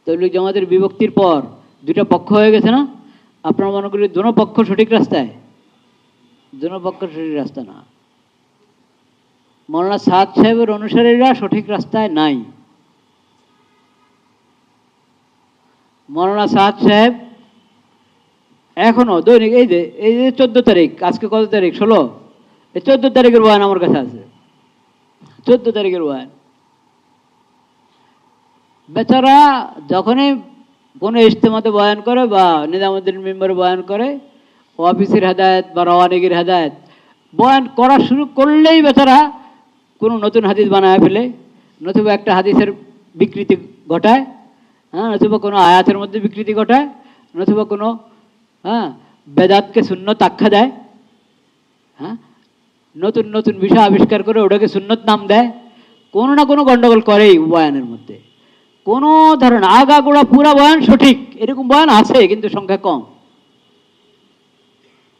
তবলিগ জামাতের বিভক্তির পর দুইটা পক্ষ হয়ে গেছে না? আপনারা মনে করি দোনো পক্ষ সঠিক রাস্তায়? দোনো পক্ষ সঠিক রাস্তা না। মৌলানা সাদ সাহেবের অনুসারীরা সঠিক রাস্তায় নাই। মৌলানা সাদ সাহেব এখনো দৈনিক এই যে 14 তারিখ, আজকে কত তারিখ? 16। এই 14 তারিখের বয়ান আমার কাছে আছে, 14 তারিখের বয়ান। বেচারা যখনই কোনো ইজতেমাতে বয়ান করে বা নিজামুদ্দিন মেম্বারে বয়ান করে, ওয়াবিসির হেদায়েত বা রওয়ানিগির হেদায়েত বয়ান করা শুরু করলেই বেচারা কোনো নতুন হাদিস বানায় ফেলে, নতুবা একটা হাদিসের বিকৃতি ঘটায়, হ্যাঁ, নতুবা কোনো আয়াতের মধ্যে বিকৃতি ঘটায়, নতুবা কোনো বেদাতকে সুন্নত আখ্যা দেয়, হ্যাঁ, নতুন নতুন বিষয় আবিষ্কার করে ওটাকে সুন্নত নাম দেয়, কোনো না কোনো গণ্ডগোল করেই বয়ানের মধ্যে। কোনো ধরনের আগাগোড়া পুরা বয়ান সঠিক এরকম বয়ান আছে, কিন্তু সংখ্যা কম।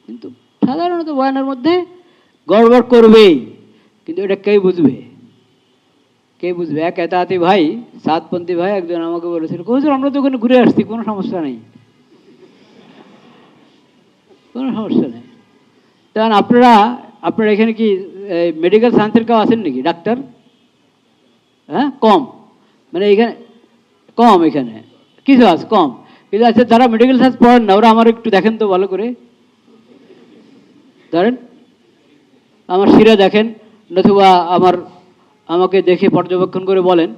কিন্তু সাধারণত বয়ানের মধ্যে গড়বড় করবেই, কিন্তু এটা কে বুঝবে? কে বুঝবে? এক এতাতি ভাই, সাতপন্থী ভাই একজন আমাকে বলেছিল, হুজুর আমরা তো ওখানে ঘুরে আসছি, কোনো সমস্যা নেই, কোনো সমস্যা নেই। কারণ আপনারা এখানে কি মেডিকেল সায়েন্সের কেউ আছেন নাকি? ডাক্তার? হ্যাঁ, কম, মানে এখানে কম, এখানে কিছু আছে কম, কিন্তু আচ্ছা যারা মেডিকেল সায়েন্স পড়েন না ওরা আমার একটু দেখেন তো ভালো করে, ধরেন আমার শিরা দেখেন, নতুবা আমাকে দেখে পর্যবেক্ষণ করে বলেন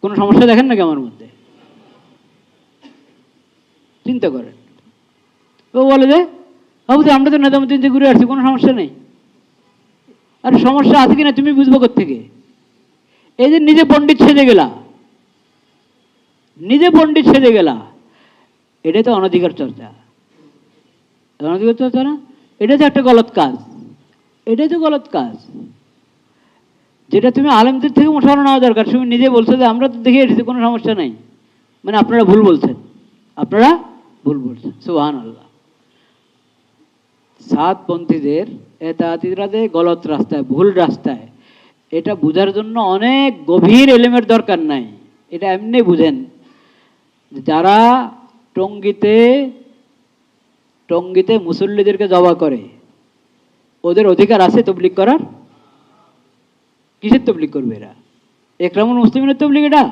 কোনো সমস্যা দেখেন নাকি আমার মধ্যে? চিন্তা করেন। ও বলে যে আমরা তো নিজামুদ্দিন থেকে ঘুরে আসছি, কোনো সমস্যা নেই। আর সমস্যা আছে কিনা তুমি বুঝবো কোত্থেকে? এই যে নিজে পণ্ডিত সেজে গেলা, নিজে পণ্ডিত সেজে গেলা, এটাই তো অনধিকার চর্চা। অনধিকার চর্চা না? এটা তো একটা গলত কাজ, এটাই তো গলত কাজ, যেটা তুমি আলেমদের থেকে মশালা নেওয়া দরকার। তুমি নিজে বলছো যে আমরা তো দেখে এসেছি, কোনো সমস্যা নেই, মানে আপনারা ভুল বলছেন, আপনারা ভুল বলছেন। সুবহানাল্লাহ। সাতপন্থীদের এতাতিরা যে গলত রাস্তায়, ভুল রাস্তায়, এটা বুঝার জন্য অনেক গভীর এলেমের দরকার নাই। এটা এমনি বুঝেন, যারা টঙ্গিতে মুসল্লিদেরকে জবা করে, ওদের অধিকার আছে তবলিগ করার? কিসের তবলিগ করবে এরা? একরামুল মুসলিমের তবলিগ এটা?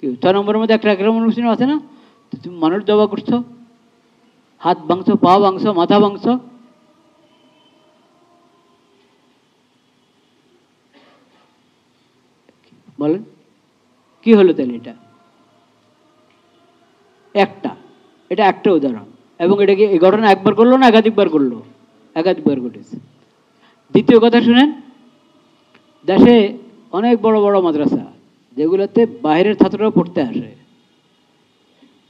6 নম্বরের মধ্যে একটা একরামুল মুসলিম আছে না? তুমি মানুষ জবা করছো, হাত ভাঙছো, পা ভাঙছো, মাথা ভাঙছো, বলেন কি হলো তাহলে? এটা একটা উদাহরণ, এবং এটাকে এই ঘটনা একবার করলো না একাধিকবার করলো? একাধিকবার ঘটেছে। দ্বিতীয় কথা শুনেন, দেশে অনেক বড় বড় মাদ্রাসা যেগুলোতে বাইরের ছাত্ররা পড়তে আসে,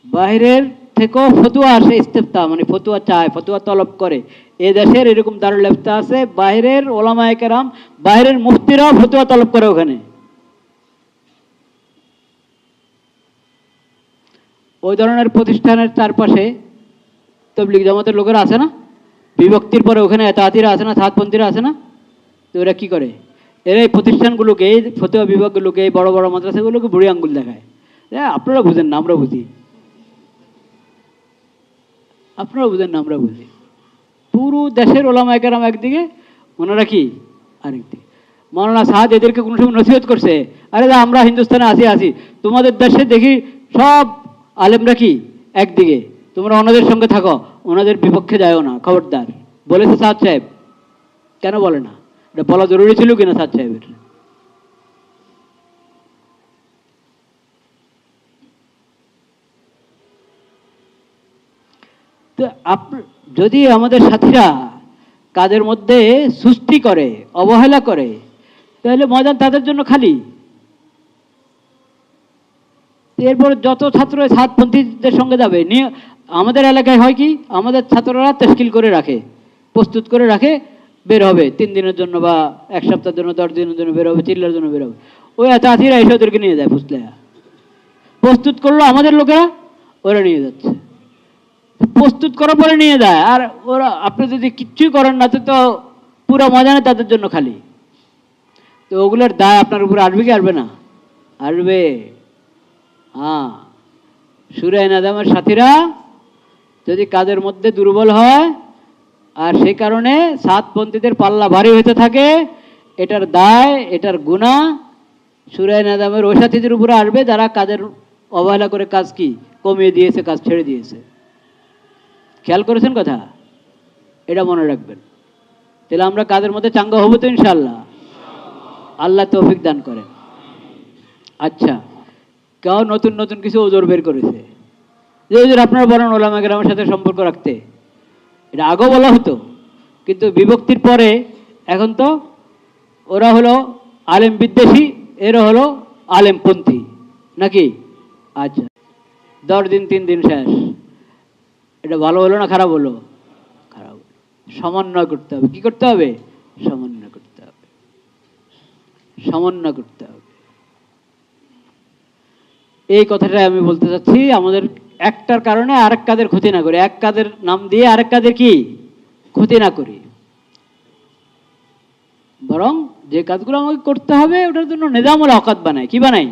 বাইরের থেকেও ফতুয়া আসে, ইস্তেফতা মানে ফতুয়া চায়, ফতুয়া তলব করে। এ দেশের এরকম দারুল ইফতা আছে, বাইরের ওলামায়ে কেরাম, বাইরের মুফতিরাও ফতুয়া তলব করে ওখানে। ওই ধরনের প্রতিষ্ঠানের চারপাশে তবলিগ জামাতের লোকেরা আছে না? বিভক্তির পরে ওখানে এতাতিরা আছে না, সাতপন্থীরা আছে না? তো ওরা কি করে? এরা এই প্রতিষ্ঠানগুলোকে, এই ফতুয়া বিভাগগুলোকে, এই বড় বড় মাদ্রাসাগুলোকে বুড়ি আঙ্গুল দেখায়। আপনারা বুঝেন না, আমরা বুঝি। আপনারা বুঝেন না, আমরা বুঝি। পুরো দেশের ওলামায়ে কেরাম একদিকে, ওনারা কি আরেকদিকে। মৌলানা সাদ এদেরকে কোনো সময় নসিহত করছে, আরে আমরা হিন্দুস্তানে আছি, তোমাদের দেশে দেখি সব আলেমরা কি একদিকে, তোমরা ওনাদের সঙ্গে থাকো, ওনাদের বিপক্ষে যাও না, খবরদার। বলেছে সাদ সাহেব? কেন বলে না? এটা বলা জরুরি ছিল কিনা সাদ সাহেবের? তো যদি আমাদের সাথীরা কাদের মধ্যে সুষ্টি করে, অবহেলা করে, তাহলে ময়দান তাদের জন্য খালি। এরপর যত ছাত্র সাতপন্থীদের সঙ্গে যাবে, আমাদের এলাকায় হয় কি, আমাদের ছাত্ররা তশকিল করে রাখে, প্রস্তুত করে রাখে, বের হবে 3 দিনের জন্য বা 1 সপ্তাহের জন্য, 10 দিনের জন্য বের হবে, চিল্লার জন্য বের হবে। ওই চাষিরা এসে ওদেরকে নিয়ে যায়, ফুসলে প্রস্তুত করলো আমাদের লোকেরা, ওরা নিয়ে যাচ্ছে, প্রস্তুত করার পরে নিয়ে যায়। আর ওরা, আপনি যদি কিচ্ছুই করেন না, তো পুরো ময়দানে তাদের জন্য খালি। তো ওগুলোর দায় আপনার উপরে আসবে কি আসবে না? আসবে। হ্যাঁ, সূরা নাদামের সাথীরা যদি কাজের মধ্যে দুর্বল হয় আর সেই কারণে সাতপন্থীদের পাল্লা ভারী হতে থাকে, এটার দায়, এটার গুনাহ সূরা নাদামের ওই সাথীদের উপরে আসবে যারা কাজের অবহেলা করে কাজ কি কমিয়ে দিয়েছে, কাজ ছেড়ে দিয়েছে। খেয়াল করেছেন কথা? এটা মনে রাখবেন। তাহলে আমরা কাজের মধ্যে চাঙ্গা হবো তো ইনশাআল্লাহ। আল্লাহ তৌফিক দান করেন। আচ্ছা, কেউ নতুন নতুন কিছু ওজোর বের করেছে যে ওজোর আপনারা বলেন ওলামা কেরামের সাথে সম্পর্ক রাখতে। এটা আগেও বলা হতো, কিন্তু বিভক্তির পরে এখন তো ওরা হলো আলেম বিদ্বেষী, এরা হলো আলেমপন্থী নাকি? আচ্ছা, 10 দিন 3 দিন শেষ। এটা ভালো হলো না খারাপ হলো? খারাপ। সমন্বয় করতে হবে। কি করতে হবে? সমন্বয় করতে হবে, সমন্বয় করতে হবে। এই কথাটা আমি বলতে চাচ্ছি, আমাদের একটার কারণে আরেক কাজের ক্ষতি না করি, এক কাজের নাম দিয়ে আরেক কাজের কি ক্ষতি না করি, বরং যে কাজগুলো আমাকে করতে হবে ওটার জন্য নিজামুল আওকাত বানাই। কি বানাই?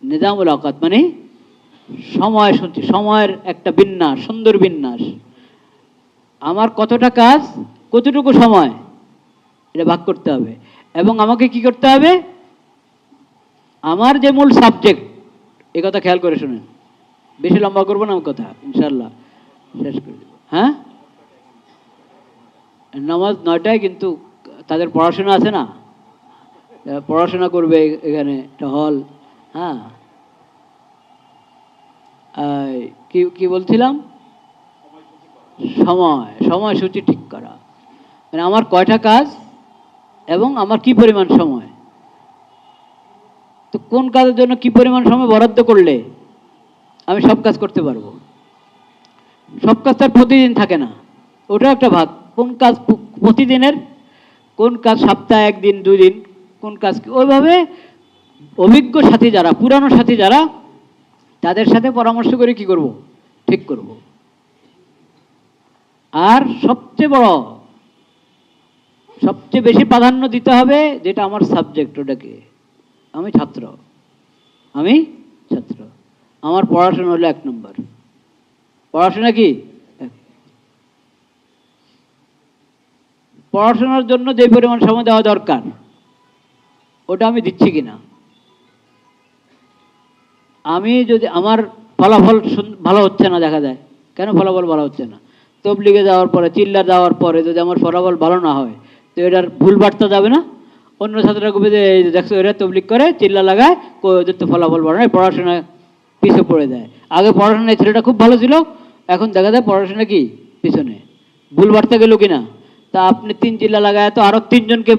নিজামুল আওকাত মানে সময় সঞ্চি, সময়ের একটা বিন্যাস, সুন্দর বিন্যাস। আমার কতটা কাজ, কতটুকু সময়, এটা ভাগ করতে হবে। এবং আমাকে কি করতে হবে? আমার যে মূল সাবজেক্ট, এই কথা খেয়াল করে শুনেন, বেশি লম্বা করবো না আমার কথা, ইনশাল্লাহ শেষ করে দেব। হ্যাঁ, নামাজ 9টায়, কিন্তু তাদের পড়াশোনা আছে না, পড়াশোনা করবে এখানে একটা হল। হ্যাঁ, কি কি বলছিলাম? সময়সূচি ঠিক করা, মানে আমার কয়টা কাজ এবং আমার কি পরিমাণ সময়, তো কোন কাজের জন্য কি পরিমাণ সময় বরাদ্দ করলে আমি সব কাজ করতে পারবো। সব কাজ তার প্রতিদিন থাকে না, ওটা একটা ভাগ। কোন কাজ প্রতিদিনের, কোন কাজ সপ্তাহে 1 দিন 2 দিন, কোন কাজ ওইভাবে অভিজ্ঞ সাথী যারা, পুরানো সাথী যারা, তাদের সাথে পরামর্শ করে কি করব, ঠিক করব। আর সবচেয়ে বড়, সবচেয়ে বেশি প্রাধান্য দিতে হবে যেটা আমার সাবজেক্ট, ওটাকে। আমি ছাত্র, আমি ছাত্র, আমার পড়াশোনা হলো 1 নম্বর। পড়াশোনা কি? পড়াশোনার জন্য যে পরিমাণ সময় দেওয়া দরকার ওটা আমি দিচ্ছি কিনা। আমি যদি আমার ফলাফল ভালো হচ্ছে না, দেখা যায় কেন ফলাফল ভালো হচ্ছে না, তবলিগে যাওয়ার পরে, চিল্লা যাওয়ার পরে যদি আমার ফলাফল ভালো না হয়, তো এটার ভুল বার্তা যাবে না? অন্য ছাত্ররা কবে যে দেখছো এরা তবলিগ করে, চিল্লা লাগায়, ওদের তো ফলাফল ভালো নয়, পড়াশোনায় পিছু পড়ে যায়। আগে পড়াশোনায় ছেলেটা খুব ভালো ছিল, এখন দেখা যায় পড়াশোনা কি পিছনে। ভুল বার্তা গেল কিনা? তা আপনি 3 চিল্লা লাগায় তো আরো 3 জনকে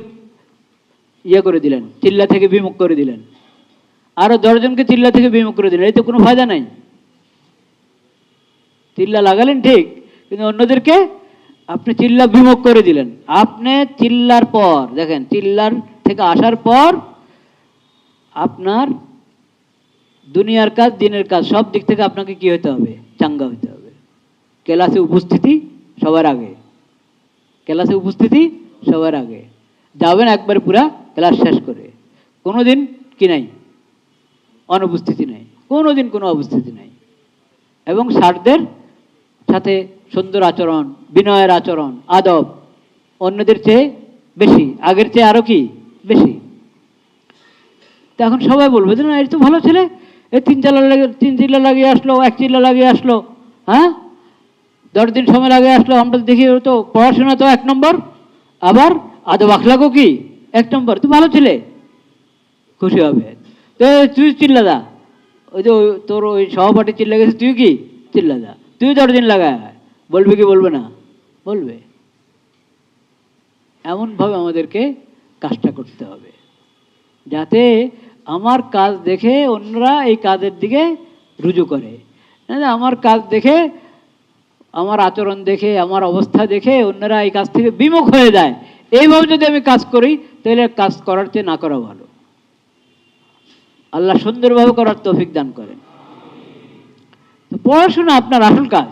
ইয়ে করে দিলেন, চিল্লা থেকে বিমুখ করে দিলেন, আরো 10 জনকে চিল্লা থেকে বিমুখ করে দিলেন, এই তো কোনো ফায়দা নাই। চিল্লা লাগালেন ঠিক, কিন্তু অন্যদেরকে আপনি চিল্লা বিমুখ করে দিলেন। আপনি চিল্লার পর দেখেন, চিল্লার থেকে আসার পর আপনার দুনিয়ার কাজ, দিনের কাজ, সব দিক থেকে আপনাকে কি হতে হবে? চাঙ্গা হতে হবে। ক্লাসে উপস্থিতি সবার আগে, ক্লাসে উপস্থিতি সবার আগে যাবেন একবার পুরা ক্লাস শেষ করে। কোনোদিন কি নাই অনুপস্থিতি নাই, কোনোদিন কোনো অবস্থিতি নাই। এবং স্যারদের সাথে সুন্দর আচরণ, বিনয়ের আচরণ, আদব অন্যদের চেয়ে বেশি, আগের চেয়ে আরো কি বেশি। তো এখন সবাই বলবে যে না, এই তো ভালো ছেলে, এই 3 চিল্লা লাগিয়ে আসলো, 1 চিল্লা লাগিয়ে আসলো, হ্যাঁ 10 দিন সময় লাগিয়ে আসলো, আমরা দেখি তো পড়াশোনা তো 1 নম্বর, আবার আদব আখলাকও কি 1 নম্বর, তো ভালো ছেলে, খুশি হবে। তো তুই চিল্লা দা, ওই যে তোর ওই সহপাঠী চিল্লা গেছে, তুই কি চিল্লা দা, তুই 10 দিন লাগায়, বলবে কি বলবে না? বলবে। এমনভাবে আমাদেরকে কাজটা করতে হবে যাতে আমার কাজ দেখে অন্যরা এই কাজের দিকে রুজু করে, আমার কাজ দেখে, আমার আচরণ দেখে, আমার অবস্থা দেখে অন্যরা এই কাজ থেকে বিমুখ হয়ে যায়। এইভাবে যদি আমি কাজ করি তাহলে কাজ করার চেয়ে না করা ভালো। আল্লাহ সুন্দরভাবে করার তৌফিক দান করেন। তো পড়াশোনা আপনার আসল কাজ,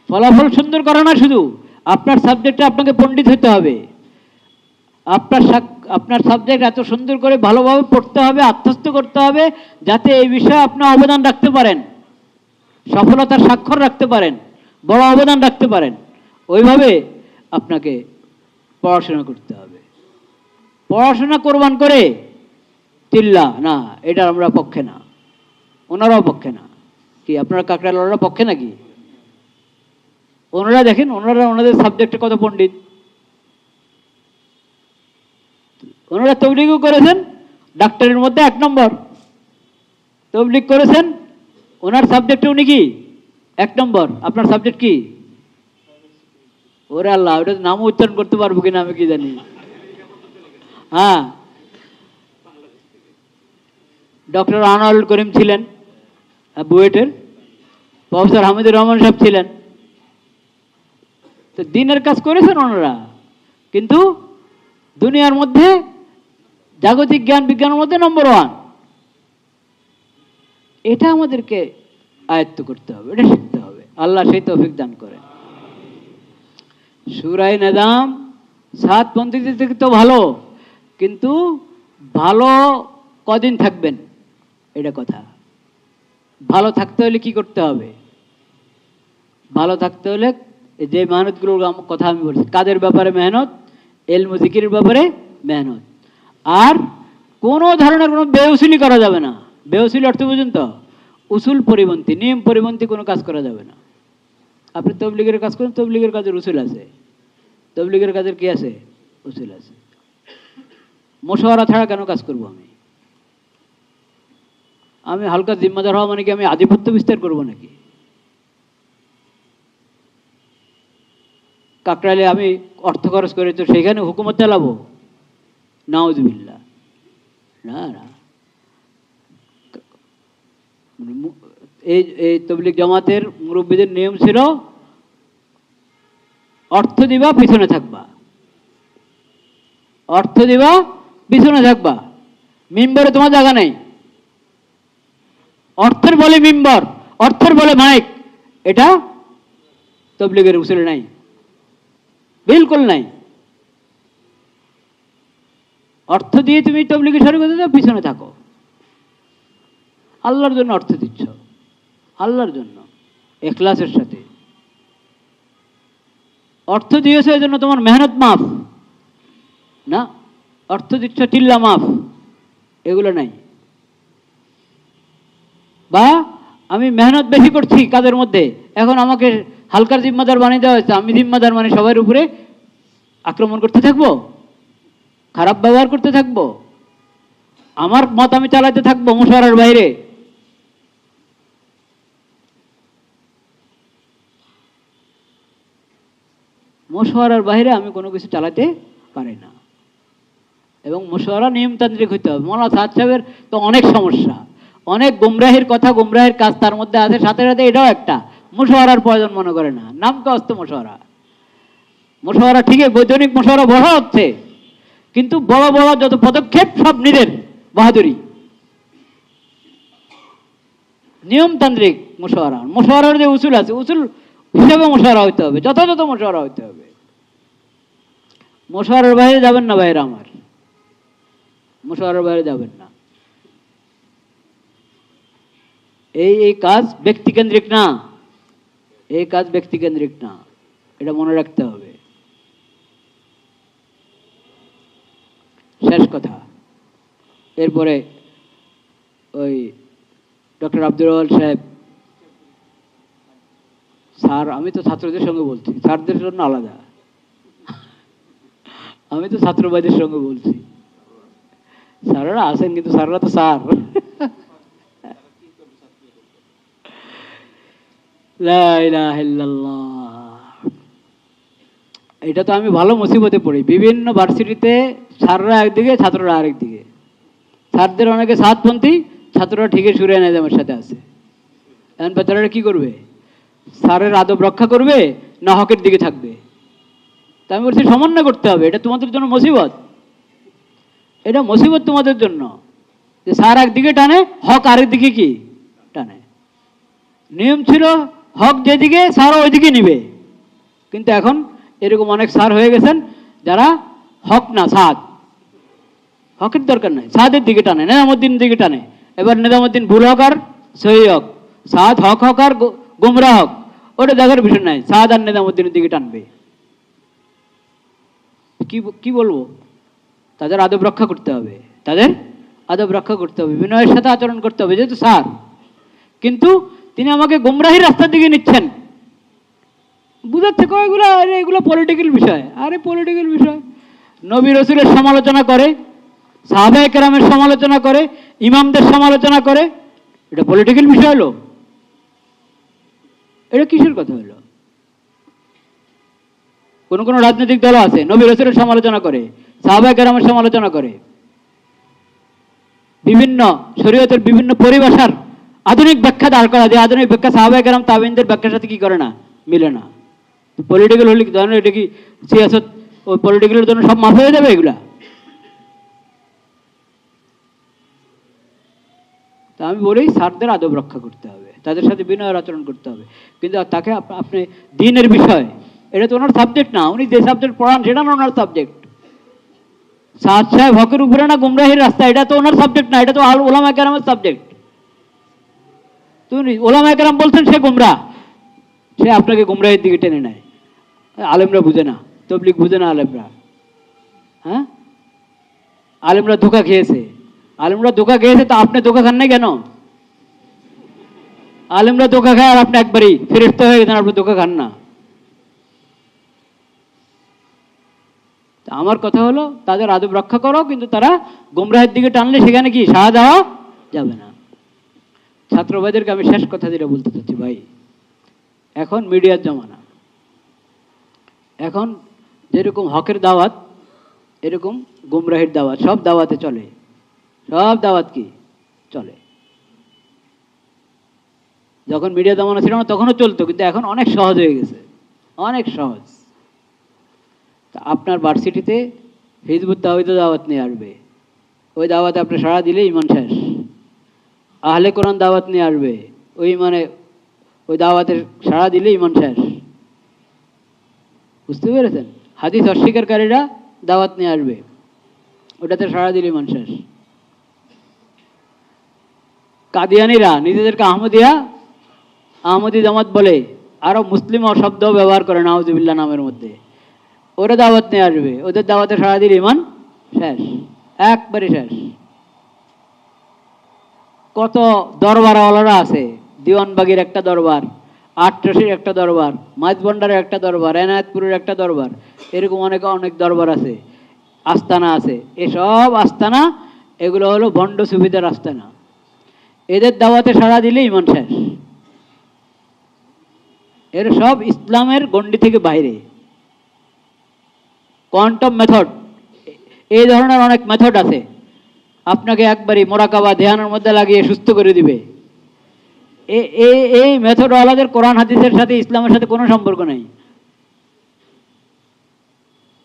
ফলাফল সুন্দর করা না, শুধু আপনার সাবজেক্টে আপনাকে পণ্ডিত হতে হবে। আপনার আপনার সাবজেক্ট এত সুন্দর করে ভালোভাবে পড়তে হবে, আত্মস্থ করতে হবে, যাতে এই বিষয়ে আপনার অবদান রাখতে পারেন, সফলতার স্বাক্ষর রাখতে পারেন, বড় অবদান রাখতে পারেন। ওইভাবে আপনাকে পড়াশোনা করতে হবে। পড়াশোনা কোরবান করে চিল্লা না, এটা আমরা পক্ষে না, ওনারাও পক্ষে না। কি আপনারা কাকরাইলরা পক্ষে নাকি? ওনারা দেখেন, ওনারা ওনাদের সাবজেক্টে কত পণ্ডিত। ওনারা তবলিগও করেছেন, ডাক্তারের মধ্যে 1 নম্বর। তবলিগ করেছেন, ওনার সাবজেক্টে উনি কি 1 নম্বর। আপনার সাবজেক্ট কি? ওরে আল্লাহ, ওটা নাম উচ্চারণ করতে পারবো কিনা আমি কি জানি। হ্যাঁ, ডক্টর আনোয়ারুল করিম ছিলেন বুয়েটের, প্রফেসর হামিদুর রহমান সাহেব ছিলেন। তো দিনের কাজ করেছেন ওনারা, কিন্তু দুনিয়ার মধ্যে জাগতিক জ্ঞান বিজ্ঞানের মধ্যে নম্বর 1। এটা আমাদেরকে আয়ত্ত করতে হবে, এটা শিখতে হবে। আল্লাহ সেই তৌফিক দান করেন। সূরা নিজাম 7 পন্থীদের থেকে তো ভালো, কিন্তু ভালো কদিন থাকবেন এটা কথা। ভালো থাকতে হলে কি করতে হবে? ভালো থাকতে হলে যে মেহনতগুলোর কথা আমি বলছি, কাদের ব্যাপারে মেহনত, ইলম ও জিকিরের ব্যাপারে মেহনত। আর কোনো ধরনের কোনো বেউসুলি করা যাবে না। বেউসুলি অর্থ বুঝুন তো, উসুল পরিপন্থী, নিয়ম পরিপন্থী কোনো কাজ করা যাবে না। আপনি তবলিগের কাজ করেন, তবলিগের কাজের উসুল আছে, তবলিগের কাজের কি আছে? উসুল আছে। মশওয়ারা ছাড়া কেন কাজ করব আমি? আমি হালকা জিম্মাদার হওয়া মানে কি আমি আধিপত্য বিস্তার করব নাকি? কাকরাইলে আমি অর্থ খরচ করে তো সেখানে হুকুমত চালাবো? নাউজুবিল্লাহ, না না। এই তবলিগ জামাতের মুরব্বীদের নিয়ম ছিল, অর্থ দিবা পিছনে থাকবা, অর্থ দিবা পিছনে থাকবা, মিম্বরে তোমার জায়গা নেই। অর্থের বলে মিম্বর, অর্থের বলে মাইক, এটা তবলিগের উসুলে নাই, বিলকুল নাই। অর্থ দিয়ে তুমি তবলিগের শুরু করতে দাও, পিছনে থাকো। আল্লাহর জন্য অর্থ দিচ্ছ, আল্লাহর জন্য ইখলাসের সাথে অর্থ দিয়েছো, এই জন্য তোমার মেহনত মাফ না। অর্থ দিচ্ছ চিল্লা মাফ, এগুলো নাই। বা আমি মেহনত বেশি করছি কাজের মধ্যে, এখন আমাকে হালকার জিম্মাদার বানিয়ে দেওয়া হয়েছে, আমি জিম্মাদার মানে সবার উপরে আক্রমণ করতে থাকবো, খারাপ ব্যবহার করতে থাকবো, আমার মত আমি চালাতে থাকবো মুশওয়ারার বাইরে। মুশওয়ারার বাইরে আমি কোনো কিছু চালাতে পারি না। এবং মুশওয়ারা নিয়মতান্ত্রিক হইতে হবে। মৌলানা সাদ সাহেবের তো অনেক সমস্যা, অনেক গুমরাহির কথা, গুমরাহির কাজ তার মধ্যে আছে, সাথে সাথে এটাও একটা মুশওয়ারার প্রয়োজন মনে করে না। নাম কে অস্ত মুশওয়ারা, মুশওয়ারা ঠিকই বৈজ্ঞানিক মুশওয়ারা বড় হচ্ছে, কিন্তু বড় বড় যত পদক্ষেপ সব নিজের বাহাদুরি। নিয়মতান্ত্রিক মুশওয়ারা, মুশওয়ারার যে উসুল আছে, উসুল হিসেবে মুশওয়ারা হইতে হবে, যথাযথ মুশওয়ারা হইতে হবে। মুশওয়ারার বাইরে যাবেন না ভাইরা আমার, মুশওয়ারার বাইরে যাবেন না। এই কাজ ব্যক্তিকেন্দ্রিক না, এই কাজ ব্যক্তিকেন্দ্রিক না, এটা মনে রাখতে হবে। শেষ কথা, এরপরে ওই ডক্টর আব্দুর রহমান সাহেব স্যার, আমি তো ছাত্রদের সঙ্গে বলছি, স্যারদের জন্য আলাদা, আমি তো ছাত্রবাদের সঙ্গে বলছি। স্যাররা আছেন, কিন্তু স্যাররা তো স্যার। এটা তো আমি ভালো মুসিবতে পড়ি। বিভিন্ন ভার্সিটিতে স্যাররা একদিকে, ছাত্ররা আরেক দিকে। স্যারদের অনেকে সাতপন্থী, ছাত্ররা ঠিকই সুরে নিজামের সাথে আছে। এখন বেচারারা কি করবে? স্যারের আদব রক্ষা করবে না হকের দিকে থাকবে? তা আমি বলছি সমন্বয় করতে হবে। এটা তোমাদের জন্য মুসিবত, এটা মুসিবত তোমাদের জন্য যে স্যার একদিকে টানে, হক আরেক দিকে কি টানে। নিয়ম ছিল হক যেদিকে, স্যারও ওইদিকে নিবে। কিন্তু এখন এরকম অনেক স্যার হয়ে গেছেন যারা হক না সাদ, হকের দরকার নাই, সাদের দিকে টানে, নিজামুদ্দিনের দিকে টানে। এবার নিজামুদ্দিন ভুল হক আর সহি হক, সাদ হক হক আর গুমরা হক, ওটা দেখার বিষয় নাই, সাদ আর নিজামুদ্দিনের দিকে টানবে। কি বলবো, তাদের আদব রক্ষা করতে হবে, তাদের আদব রক্ষা করতে হবে, বিনয়ের সাথে আচরণ করতে হবে, যেহেতু স্যার। কিন্তু তিনি আমাকে গুমরাহির রাস্তার দিকে নিচ্ছেন, বুঝাচ্ছে এগুলো পলিটিক্যাল বিষয়। আরে পলিটিক্যাল বিষয়, নবী রসুলের সমালোচনা করে, সাহাবায়ে কেরামের সমালোচনা করে, ইমামদের সমালোচনা করে, এটা পলিটিক্যাল বিষয় হলো? এটা কিসের কথা হলো? কোন কোন রাজনৈতিক দল আছে নবী রসুলের সমালোচনা করে, সাহাবায়ে কেরামের সমালোচনা করে, বিভিন্ন শরীয়তের বিভিন্ন পরিভাষার আধুনিক ব্যাখ্যা দাঁড় করা যায়, আধুনিক ব্যাখ্যা সাহাবায়ে কেরাম তাবেঈনদের ব্যাখ্যার সাথে কি করে না, মিলে না। পলিটিক্যাল হলে জানো, এটা কি সিয়াসত, ওই পলিটিক্যালের জন্য সব মাফ হয়ে যাবে এগুলা? তা আমি বলি, স্যারদের আদব রক্ষা করতে হবে, তাদের সাথে বিনয়ের আচরণ করতে হবে। কিন্তু তাকে আপনি দ্বীনের বিষয়, এটা তো ওনার সাবজেক্ট না, উনি যে সাবজেক্ট পড়ান সেটা না ওনার সাবজেক্ট। সাদ সাহেব হকের উপরে না গুমরাহির রাস্তা, এটা তো ওনার সাবজেক্ট না, এটা তো ওলামায়ে কেরামের সাবজেক্ট। তুমি ওলামায়ে কেরাম বলছেন সে গুমরা, সে আপনাকে গুমরাহির দিকে টেনে নেয়। আলেমরা বুঝে না, তবলিগ বুঝে না আলেমরা। হ্যাঁ, আলেমরা ধোঁকা খেয়েছে, আলেমরা ধোঁকা খেয়েছে, তো আপনি ধোঁকা খান নাই কেন? আলেমরা ধোঁকা খায় আর আপনি একবারই ফেরেশতা হয়ে গেছেন, আপনি ধোঁকা খান না। আমার কথা হলো, তাদের আদব রক্ষা করো, কিন্তু তারা গুমরাহের দিকে টানলে সেখানে কি সাড়া দেওয়া যাবে না। ছাত্র ভাইদেরকে আমি শেষ কথা যেটা বলতে চাচ্ছি, ভাই এখন মিডিয়ার জমানা, এখন যেরকম হকের দাওয়াত এরকম গুমরাহির দাওয়াত, সব দাওয়াতে চলে, সব দাওয়াত কি চলে। যখন মিডিয়া জমানা ছিল না তখনও চলতো, কিন্তু এখন অনেক সহজ হয়ে গেছে, অনেক সহজ। তা আপনার ভার্সিটিতে হিজবুত তাওহীদ দাওয়াত নিয়ে আসবে, ওই দাওয়াতে আপনি সাড়া দিলে ইমান শেষ। আহলে কোরআন দাওয়াত নিয়ে আসবে, ওই দাওয়াতের সাড়া দিলে ইমান শেষ। বুঝতে পেরেছেন? হাদিস অস্বীকারীরা দাওয়াত নিয়ে আসবে, ওটাতে সাড়া দিলে ইমান শেষ। কাদিয়ানিরা নিজেদেরকে আহমদি জামাত বলে, আরো মুসলিম শব্দ ব্যবহার করে নাউজুবিল্লাহ নামের মধ্যে, ওরা দাওয়াত নিয়ে আসবে, ওদের দাওয়াতে সাড়া দিলে ইমান শেষ, একবারে শেষ। কত দরবারওয়ালারা আছে, দিওয়ানবাগির একটা দরবার, আটরশির একটা দরবার, মাঝবন্ডারের একটা দরবার, এনায়েতপুরের একটা দরবার, এরকম অনেক অনেক দরবার আছে, আস্তানা আছে। এসব আস্তানা, এগুলো হলো ভণ্ড সুফিদের আস্তানা। এদের দাওয়াতে সাড়া দিলে ইমান শেষ। এর সব ইসলামের গণ্ডি থেকে বাইরে। কোয়ান্টাম মেথড, এই ধরনের অনেক মেথড আছে, আপনাকে একবারই মোরাকাবা ধ্যানের মধ্যে লাগিয়ে সুস্থ করে দিবে। এই মেথডওয়ালাদের কোরআন হাদিসের সাথে ইসলামের সাথে কোনো সম্পর্ক নেই,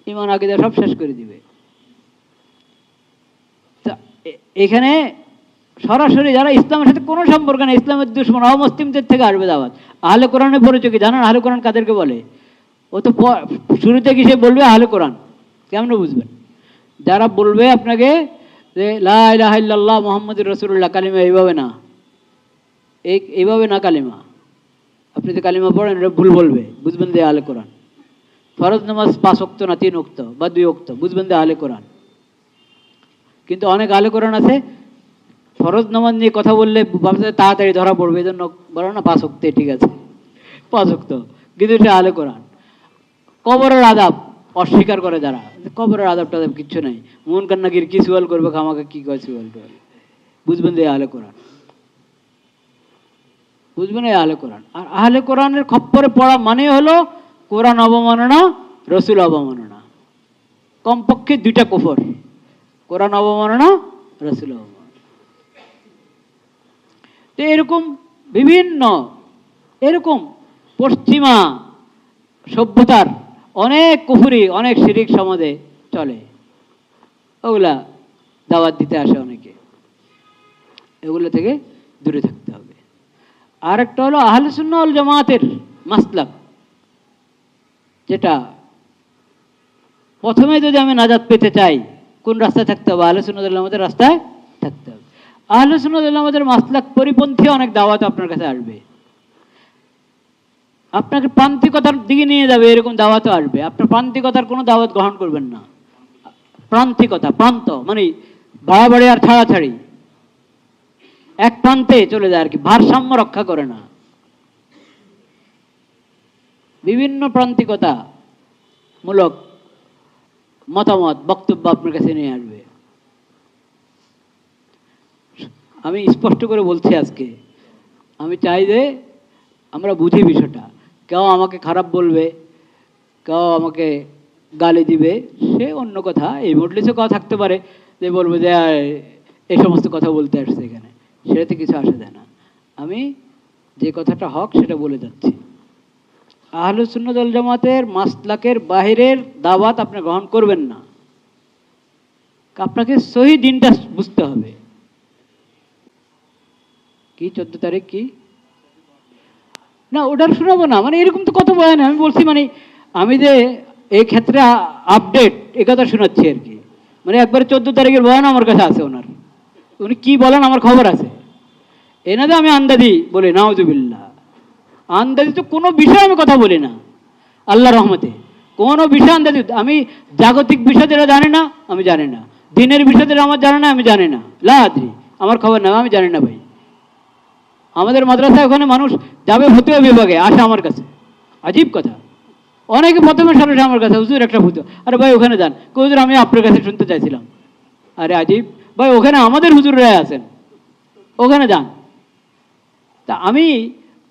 ইমান আকীদা সব শেষ করে দিবে। এখানে সরাসরি যারা ইসলামের সাথে কোনো সম্পর্ক নেই, ইসলামের দুশমন, অমুসলিমদের থেকে আসবে দাওয়াত। আহলে কোরআনের পরিচয় কি জানেন? আহলে কোরআন কাদেরকে বলে? ও তো শুরুতে কি সে বলবে আহলে কোরআন, কেমন বুঝবেন? যারা বলবে আপনাকে যে লা ইলাহা ইল্লাল্লাহ মুহাম্মাদুর রাসূলুল্লাহ, কালিমা এইভাবে না, এইভাবে না কালিমা, আপনি যে কালিমা পড়েন এটা ভুল বলবে, বুঝবেন যে আহলে কোরআন। ফরজ নামাজ 5 ওয়াক্ত না 3 ওয়াক্ত বা 2 ওয়াক্ত, বুঝবেন যে আহলে কোরআন। কিন্তু অনেক আহলে কোরআন আছে, ফরজ নামাজ নিয়ে কথা বললে ভাবছে তাড়াতাড়ি ধরা পড়বে, এই জন্য বলো না 5 ওয়াক্তে, ঠিক আছে 5 ওয়াক্ত, কিন্তু সে আহলে কোরআন। কবরের আযাব অস্বীকার করে যারা, কবরের আযাব টাযাব কিচ্ছু নাই, মুনকার নাকির কি সুয়াল করবে, খামাকে কি কয় সুয়াল করবে, বুঝবেন যে আহলে কোরআন, বুঝবেন এই আহলে কোরআন। আর আহলে কোরআনের খপ্পরে পড়া মানে হলো কোরআন অবমাননা, রসুল অবমাননা, কমপক্ষে 2টা কুফর, কোরআন অবমাননা, রসুল অবমাননা। তো এরকম বিভিন্ন এরকম পশ্চিমা সভ্যতার অনেক কুফরি, অনেক শিরিক সমাজে চলে, ওগুলা দাওয়াত দিতে আসে অনেকে, এগুলো থেকে দূরে থাকতে হবে। আর একটা হলো আহলে সুন্নাহ ওয়াল জামাতের মাসলাক, যেটা প্রথমে যদি আমি নাজাত পেতে চাই কোন রাস্তায় থাকতে হবে? আহলে সুন্নাত ওয়াল জামাতের রাস্তায় থাকতে হবে। আহলে সুন্নাত ওয়াল জামাতের মাসলাক পরিপন্থী অনেক দাওয়াত আপনার কাছে আসবে, আপনাকে প্রান্তিকতার দিকে নিয়ে যাবে, এরকম দাওয়াতও আসবে। আপনার প্রান্তিকতার কোনো দাওয়াত গ্রহণ করবেন না। প্রান্তিকতা, প্রান্ত মানে বাড়াবাড়ি আর ছাড়াছাড়ি, এক প্রান্তে চলে যায় আর কি, ভারসাম্য রক্ষা করে না। বিভিন্ন প্রান্তিকতা মূলক মতামত বক্তব্য আপনার কাছে নিয়ে আসবে। আমি স্পষ্ট করে বলছি আজকে, আমি চাই যে আমরা বুঝি বিষয়টা। কেউ আমাকে খারাপ বলবে, কেউ আমাকে গালি দিবে, সে অন্য কথা। এই মজলিসে কথা থাকতে পারে যে বলবো যে এই সমস্ত কথা বলতে আসছে এখানে, সেটাতে কিছু আসে যায় না। আমি যে কথাটা হক সেটা বলে যাচ্ছি। আহলে সুন্নাত ওয়াল জামাতের মাসলাকের বাহিরের দাওয়াত আপনি গ্রহণ করবেন না। আপনাকে সহি দিনটা বুঝতে হবে। কি 14 তারিখ কি না, ওটার শোনাবো না, মানে এরকম তো কত বয়ান আমি বলছি, মানে আমি যে এই ক্ষেত্রে আপডেট এ কথা শোনাচ্ছি আর কি। মানে একবারে 14 তারিখের বয়ান আমার কাছে আছে ওনার, উনি কি বলেন আমার খবর আছে। এনা যে আমি আন্দাজি বলি, নাউজুবিল্লাহ, আন্দাজি তো কোনো বিষয়ে আমি কথা বলি না আল্লাহ রহমতে, কোনো বিষয় আন্দাজি। আমি জাগতিক বিষয় যেটা জানি না আমি জানি না, দিনের বিষয় যেটা আমার জানে না আমি জানি না, লা আদরি, আমার খবর না, আমি জানি না ভাই। আমাদের মাদ্রাসায় ওখানে মানুষ যাবে ফতুয়া বিভাগে, আসে আমার কাছে, আজীব কথা। অনেকে প্রথমে সরাসরি আমার কাছে, হুজুর একটা ফতুয়া, আরে ভাই ওখানে যান, হুজুর আমি আপনার কাছে শুনতে চাইছিলাম। আরে আজীব ভাই, ওখানে আমাদের হুজুররাই আছেন, ওখানে যান। তা আমি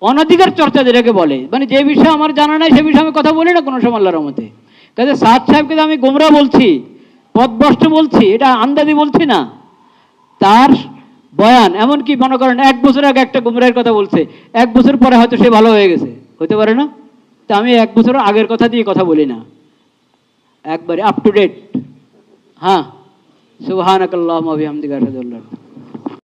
অনধিকার চর্চা যেটাকে বলে, মানে যে বিষয়ে আমার জানা নাই সে বিষয়ে আমি কথা বলি না কোনো সময় আল্লাহর মতে। কাজে সাদ সাহেবকে আমি গোমরা বলছি, পথভ্রষ্ট বলছি, এটা আন্দাজি বলছি না। তার বয়ান এমনকি মনে করেন 1 বছর আগে একটা গুমরাহের কথা বলছে, 1 বছর পরে হয়তো সে ভালো হয়ে গেছে, হতে পারে না? তা আমি 1 বছর আগের কথা দিয়ে কথা বলি না, একবারে আপ টু ডেট। হ্যাঁ, সুবহানাকাল্লাহুম্মা ওয়া বিহামদিকা আশহাদু আল্লা ইলাহা ইল্লা আনতা।